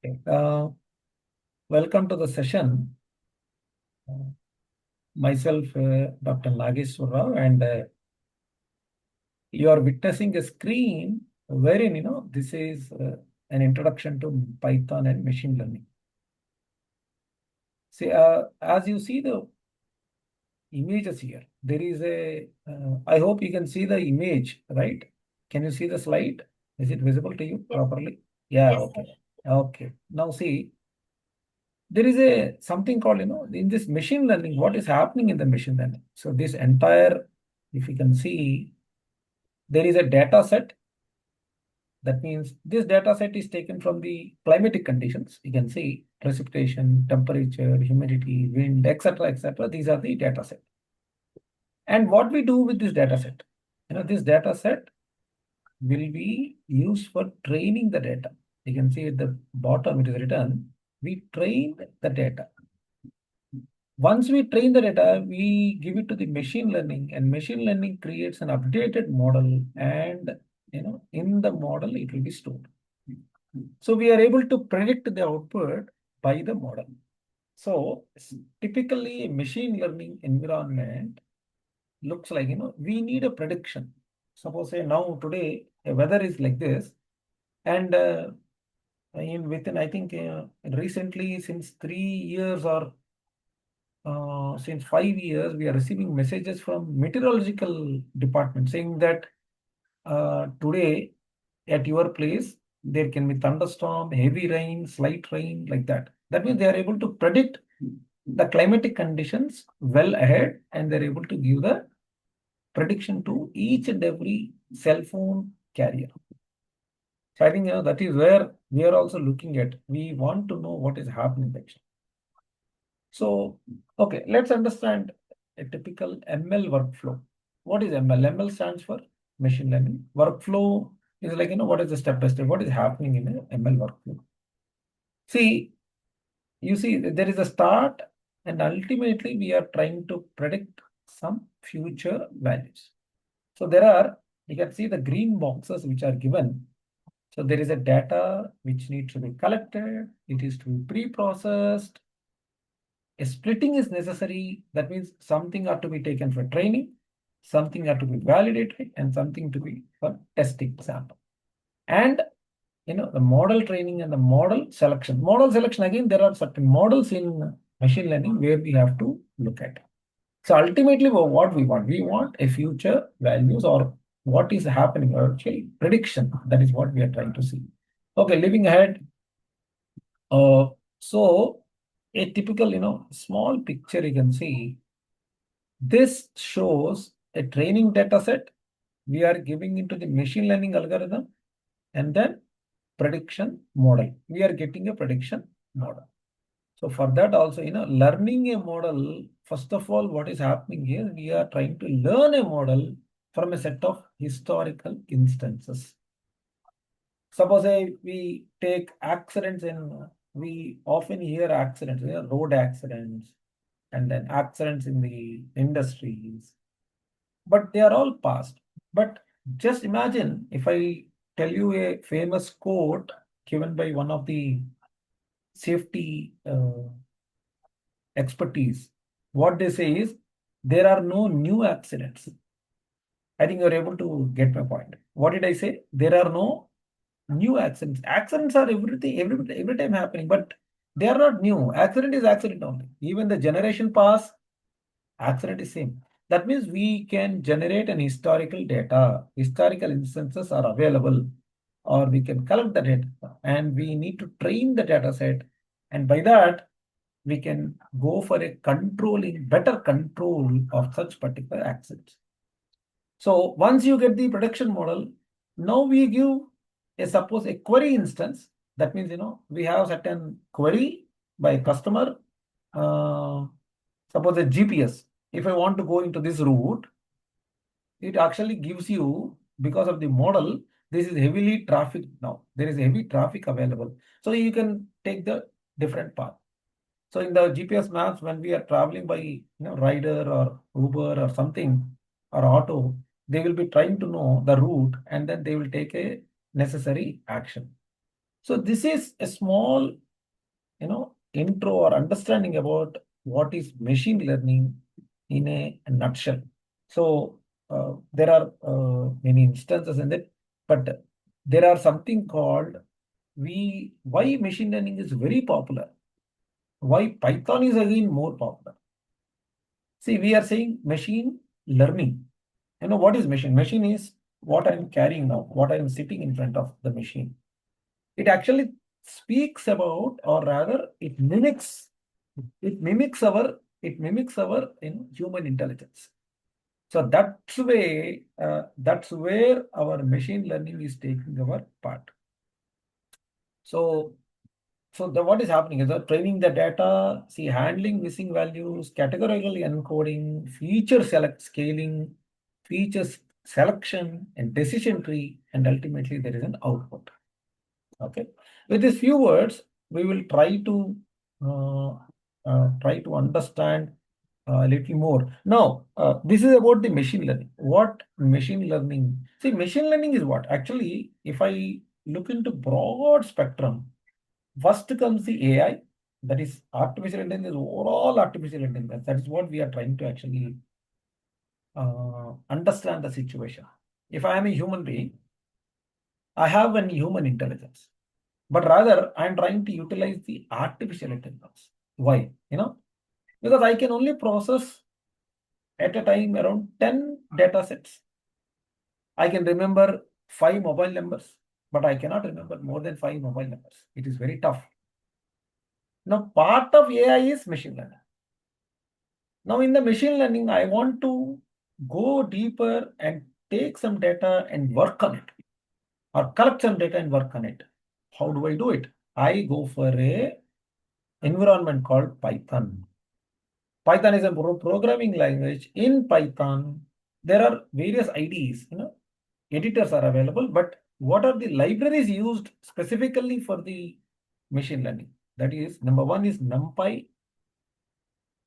Okay. Welcome to the session. Myself, Dr. Nageswar Rao, and you are witnessing a screen wherein, this is an introduction to Python and machine learning. See, as you see the images here, there is I hope you can see the image, right? Can you see the slide? Is it visible to you properly? Yeah, Yes, okay. Okay. Now see, there is something called, in this machine learning, what is happening in the machine learning. So this entire, if you can see, there is a data set. That means this data set is taken from the climatic conditions. You can see precipitation, temperature, humidity, wind, etc., etc. These are the data set. And what we do with this data set, this data set will be used for training the data. You can see at the bottom it is written, we train the data. Once we train the data, we give it to the machine learning, and machine learning creates an updated model, and in the model it will be stored. So we are able to predict the output by the model. So typically a machine learning environment looks like, we need a prediction. Suppose say now today a weather is like this, and within I think recently since 3 years or since 5 years, we are receiving messages from meteorological department saying that today at your place there can be thunderstorm, heavy rain, slight rain, like that. That means they are able to predict the climatic conditions well ahead, and they're able to give the prediction to each and every cell phone carrier. So I think that is where we are also looking at. We want to know what is happening actually. So, okay, let's understand a typical ML workflow. What is ML? ML stands for machine learning. Workflow is like, what is the step by step? What is happening in an ML workflow? See, you see, there is a start, and ultimately we are trying to predict some future values. So there are, you can see the green boxes which are given. So there is a data which needs to be collected. It is to be pre-processed. A splitting is necessary. That means something are to be taken for training, something are to be validated, and something to be for testing sample. And the model training and the model selection. Model selection, again, there are certain models in machine learning where we have to look at. So ultimately, what we want a future values or what is happening, or actually prediction. That is what we are trying to see. Okay, living ahead. So a typical, small picture you can see. This shows a training data set. We are giving into the machine learning algorithm, and then prediction model. We are getting a prediction model. So for that also, learning a model, first of all, what is happening here, we are trying to learn a model from a set of historical instances. Suppose we take accidents we often hear accidents, road accidents, and then accidents in the industries, but they are all past. But just imagine if I tell you a famous quote given by one of the safety expertise. What they say is, there are no new accidents. I think you're able to get my point. What did I say? There are no new accidents. Accidents are everything, every time happening, but they are not new. Accident is accident only. Even the generation pass, accident is same. That means we can generate an historical data. Historical instances are available, or we can collect the data, and we need to train the data set. And by that, we can go for a better control of such particular accidents. So once you get the prediction model, now we give suppose a query instance. That means, we have certain query by customer. Suppose a GPS. If I want to go into this route, it actually gives you, because of the model, this is heavily traffic now. There is heavy traffic available. So you can take the different path. So in the GPS maps, when we are traveling by rider or Uber or something or auto, they will be trying to know the route, and then they will take a necessary action. So this is a small, intro or understanding about what is machine learning in a nutshell. So there are many instances in it, but there are something called why machine learning is very popular. Why Python is again more popular. See, we are saying machine learning. What is machine? Machine is what I'm carrying now, what I'm sitting in front of the machine. It actually speaks about, or rather, it mimics our human intelligence. So that's where our machine learning is taking our part. So what is happening is that training the data, see, handling missing values, categorical encoding, feature scaling, features selection, and decision tree, and ultimately there is an output. Okay. With these few words, we will try to understand a little more. Now, this is about the machine learning. What machine learning? See, machine learning is what? Actually, if I look into broad spectrum, first comes the AI, that is artificial intelligence, overall artificial intelligence. That is what we are trying to actually understand the situation. If I am a human being, I have an human intelligence, but rather I'm trying to utilize the artificial intelligence. Why? Because I can only process at a time around 10 data sets. I can remember 5 mobile numbers, but I cannot remember more than 5 mobile numbers. It is very tough. Now, part of AI is machine learning. Now, in the machine learning, I want to go deeper and take some data and work on it, or collect some data and work on it. How do I do it? I go for a environment called Python. Python is a programming language. In Python, there are various IDEs, editors are available, but what are the libraries used specifically for the machine learning? That is, number one is NumPy,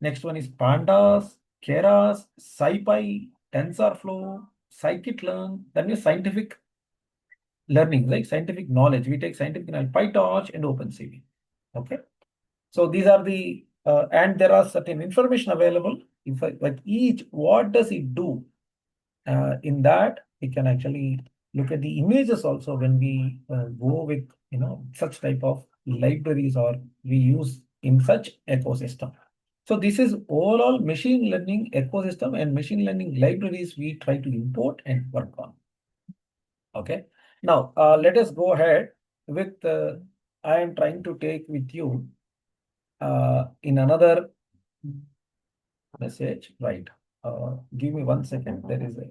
next one is Pandas, Keras, SciPy, TensorFlow, Scikit-learn, that means scientific learning, like scientific knowledge. We take scientific knowledge, PyTorch and OpenCV. Okay. So these are the, and there are certain information available. If like each, what does it do? In that, we can actually look at the images also when we go with, such type of libraries, or we use in such ecosystem. So this is overall machine learning ecosystem and machine learning libraries we try to import and work on. Okay. Now, let us go ahead with, I am trying to take with you in another message, right? Give me 1 second. There is a.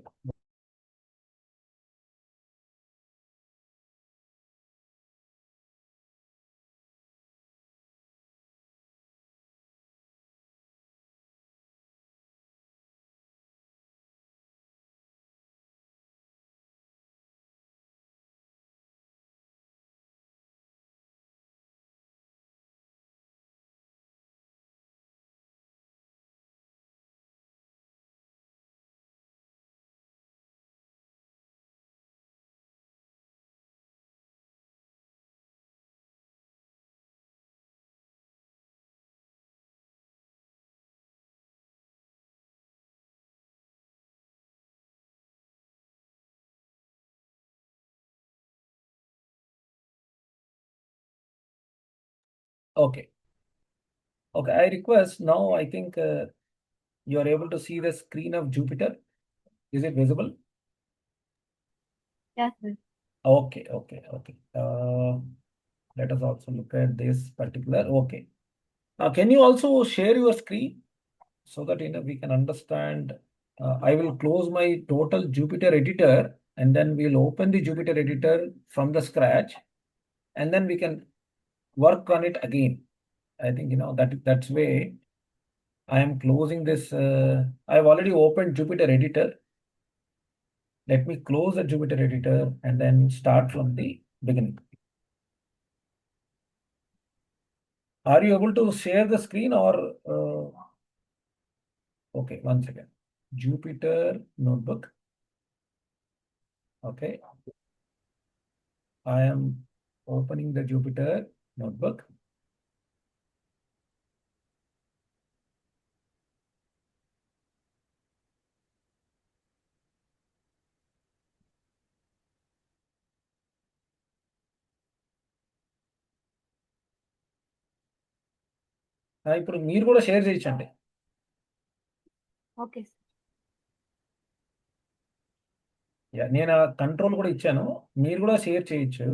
Okay. Okay. I request now, I think you are able to see the screen of Jupyter. Is it visible? Yes, sir. Okay. Okay. Okay. Let us also look at this particular. Okay. Now, can you also share your screen so that we can understand? I will close my total Jupyter editor, and then we'll open the Jupyter editor from the scratch, and then we can work on it again. I think that's way I am closing this. I've already opened Jupyter editor. Let me close the Jupyter editor and then start from the beginning. Are you able to share the screen, or okay, 1 second. Jupyter notebook. Okay. I am opening the Jupyter notebook. ఇప్పుడు మీరు కూడా share చేయొచ్చండి. Okay sir. నేను control కూడా ఇచ్చాను, మీరు కూడా share చేయొచ్చు.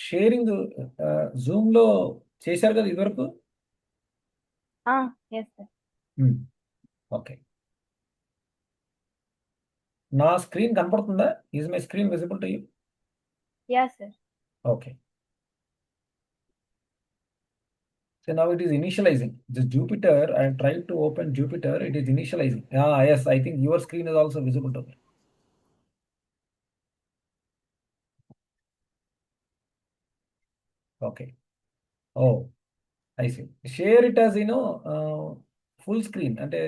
షేరింగ్ జూమ్ లో చేశారు కదా ఇదివరకు. Yes sir. ఓకే, నా స్క్రీన్ కనపడుతుందా? Is my screen visible to you? Yeah sir. Okay. So now it is initializing. The Jupyter, I am trying to open Jupyter, it is initializing. Yes, I think your screen is also visible to me. Okay. Oh, I see. Share it as, full screen. అంటే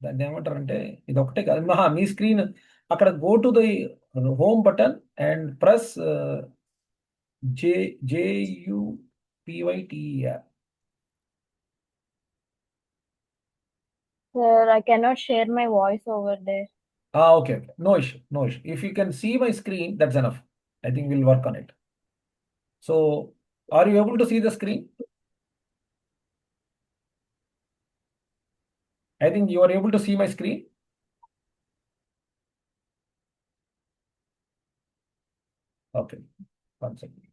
దాన్ని ఏమంటారంటే ఇది ఒకటే కాదు, మీ screen అక్కడ go to the home button and press JUPYTER. Sir, I cannot share my voice over there. Okay. No issue. If you can see my screen, that's enough. I think we'll work on it. So, are you able to see the screen? I think you are able to see my screen. Okay, one second.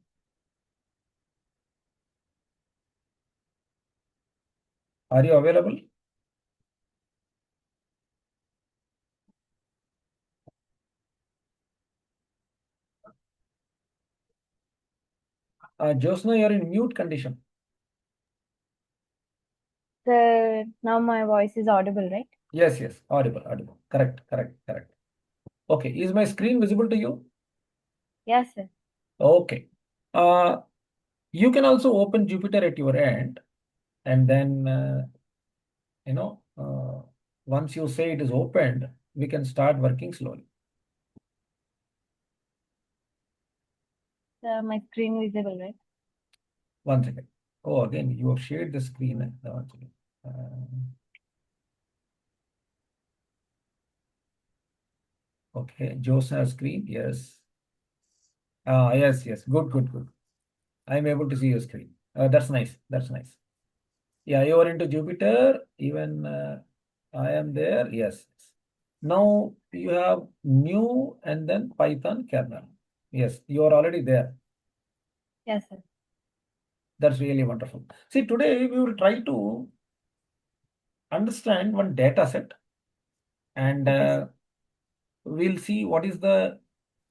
Are you available? Josna, you are in mute condition. Sir, now my voice is audible, right? Yes, audible. Correct. Okay, is my screen visible to you? Yes, sir. Okay. You can also open Jupyter at your end, and then once you say it is opened, we can start working slowly. Sir, my screen visible, right? One second. Oh, again, you have shared the screen. Okay, Josna screen, yes. Yes. Good. I'm able to see your screen. That's nice. Yeah, you are into Jupyter. Even I am there. Yes. Now you have new and then Python kernel. Yes, you are already there. Yes, sir. That's really wonderful. See, today we will try to understand one data set, and Okay, we'll see what is the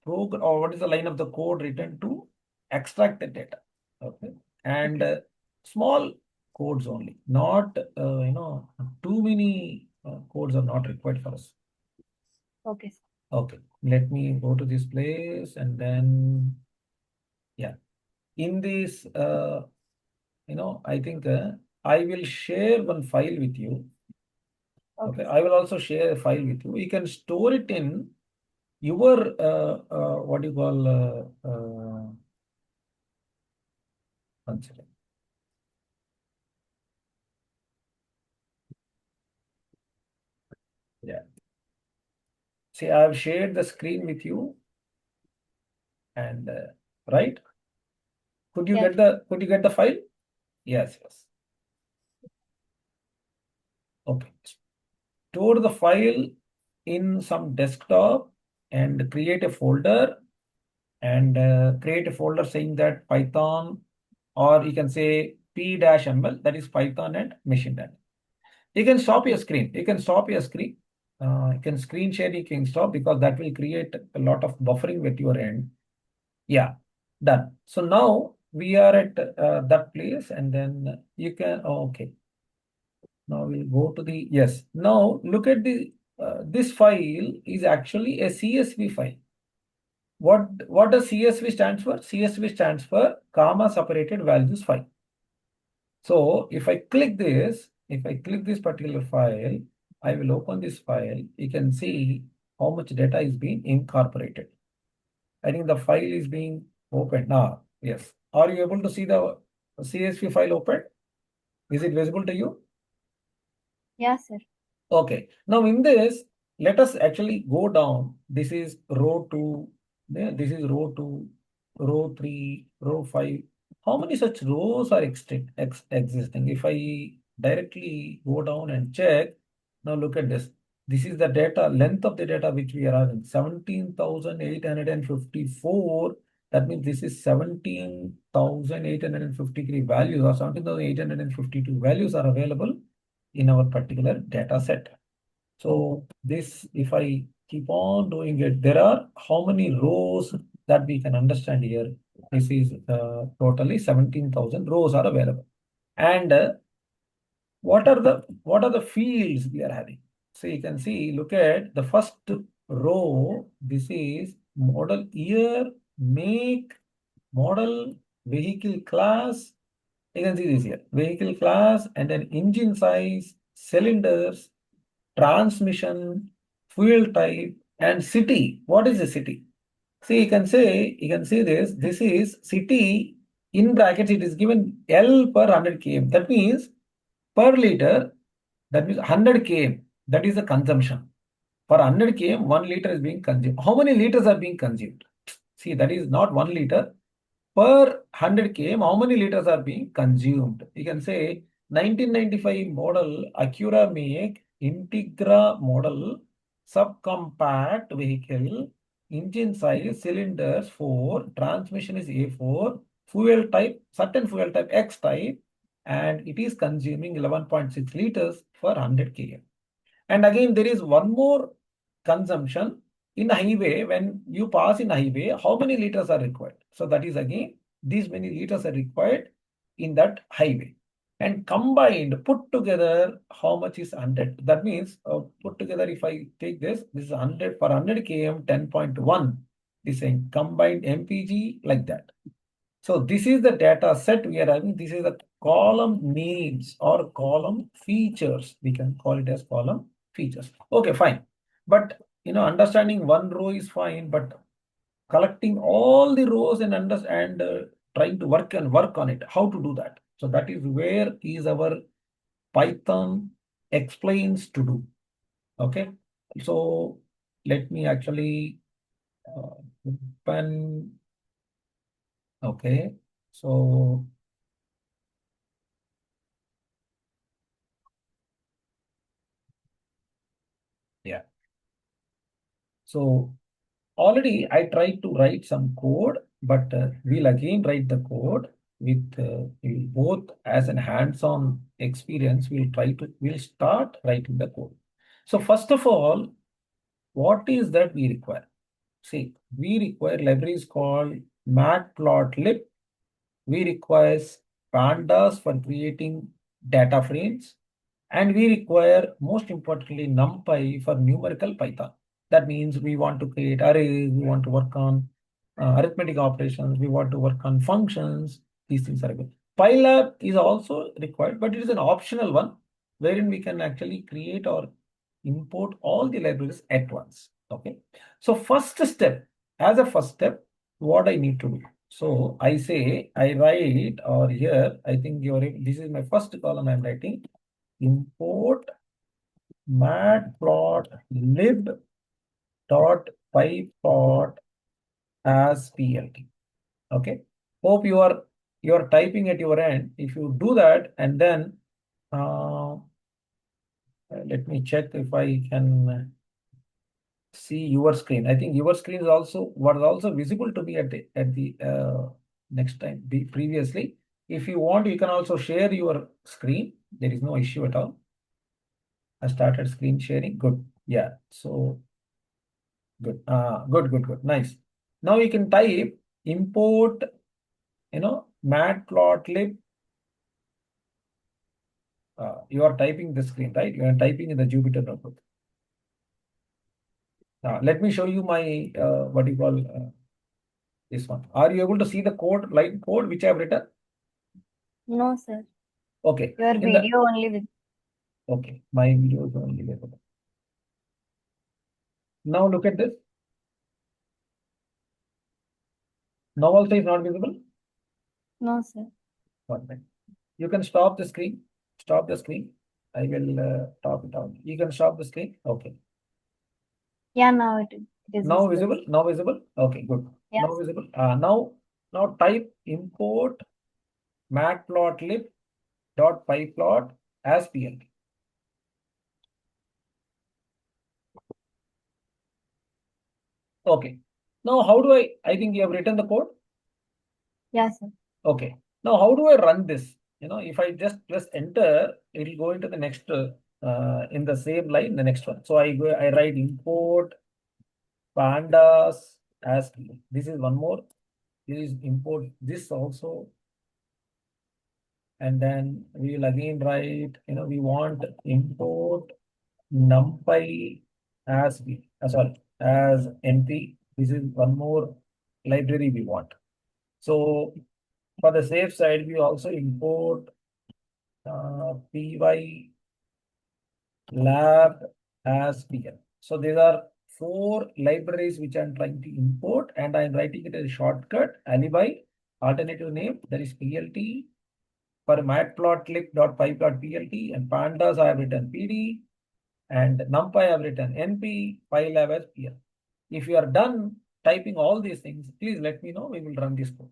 program or what is the line of the code written to extract the data. Okay, and small codes only, not too many codes are not required for us. Okay, sir. Okay, let me go to this place, and then in this I think I will share one file with you. Okay, I will also share a file with you. You can store it in your what do you call one second. Yeah. See, I have shared the screen with you, and right? Could you Yes. get the file? Yes. Okay. Store the file in some desktop and create a folder, and create a folder saying that Python, or you can say p-ml, that is Python and machine learning. You can stop your screen. You can screen share, you can stop, because that will create a lot of buffering at your end. Yeah, done. So now we are at that place, and then you can, okay. Now we'll go to the, yes. Now look at the, this file is actually a CSV file. What does CSV stands for? CSV stands for comma separated values file. So if I click this, if I click this particular file, I will open this file. You can see how much data is being incorporated. I think the file is being opened now. Yes. Are you able to see the CSV file open? Is it visible to you? Yeah, sir. Okay. Now in this, let us actually go down. This is row 2. This is row 2, row 3, row 5. How many such rows are existing? If I directly go down and check, now look at this. This is the data, length of the data which we are having, 17,854. That means this is 17,853 values or 17,852 values are available in our particular data set. So this, if I keep on doing it, there are how many rows that we can understand here? This is totally 17,000 rows are available. And what are the fields we are having? So you can see, look at the first row. This is model year, make, model, vehicle class. You can see this here, vehicle class, and then engine size, cylinders, transmission, fuel type, and city. What is the city? See, you can see this. This is city in brackets. It is given L per 100 km. That means per liter. That means 100 km. That is the consumption. For 100 km, 1 liter is being consumed. How many liters are being consumed? See, that is not 1 liter. Per 100 km, how many liters are being consumed? You can say 1995 model Acura make Integra model subcompact vehicle, engine size, cylinders 4, transmission is A4, fuel type, certain fuel type X type, and it is consuming 11.6 liters for 100 km. And again, there is one more consumption in highway. When you pass in highway, how many liters are required? So that is again, these many liters are required in that highway. And combined, put together, how much is 100? That means put together, if I take this is 100 for 100 km, 10.1. This is combined MPG like that. So this is the data set we are having. This is the column names or column features. We can call it as column features. Okay, fine. But understanding one row is fine, but collecting all the rows and trying to work on it, how to do that. So that is where is our Python explains to do. Okay. So let me actually open. Okay. So yeah. So already I tried to write some code, but we'll again write the code with we'll both as an hands-on experience. We'll start writing the code. So first of all, what is that we require? See, we require libraries called matplotlib. We require pandas for creating data frames. And we require, most importantly, NumPy for numerical Python. That means we want to create arrays, we want to work on arithmetic operations, we want to work on functions. These things are good. Pylab is also required, but it is an optional one wherein we can actually create or import all the libraries at once. Okay. So as a first step, what I need to do. So I say, I write, or here, I think this is my first column I'm writing, import matplotlib dot pyplot as plt. Okay. Hope you are typing at your end. If you do that, and then let me check if I can see your screen. I think your screen was also visible to me at the next time previously. If you want, you can also share your screen. There is no issue at all. I started screen sharing. Good. Yeah. So good. Good. Nice. Now you can type import, matplotlib. You are typing the screen, right? You are typing in the Jupyter notebook. Let me show you my what do you call this one. Are you able to see the line code which I have written? No, sir. Okay. Your video only with. Okay, my video is only visible. Now look at this. Now also is not visible. No, sir. Perfect. You can stop the screen. Stop the screen. I will top it out. You can stop the screen. Okay. Yeah, now it is Now visible. visible. Now visible. Okay, good. Yes. Now visible. Now type import matplotlib.pyplot as PLT. Okay. Now how do I think you have written the code. Yes, sir. Okay. Now how do I run this? If I just press enter, it will go into the next in the same line, the next one. So I write import pandas as PLT. This is one more. Please import this also. And then we will again write, we want import numpy as as np. This is one more library we want. So for the safe side, we also import py lab as pl. So these are 4 libraries which I'm trying to import, and I'm writing it as a shortcut alibi. Alternative name, that is plt. For matplotlib.py.plt and pandas, I have written pd, and numpy I have written np, pylab as pl. If you are done typing all these things, please let me know. We will run this code.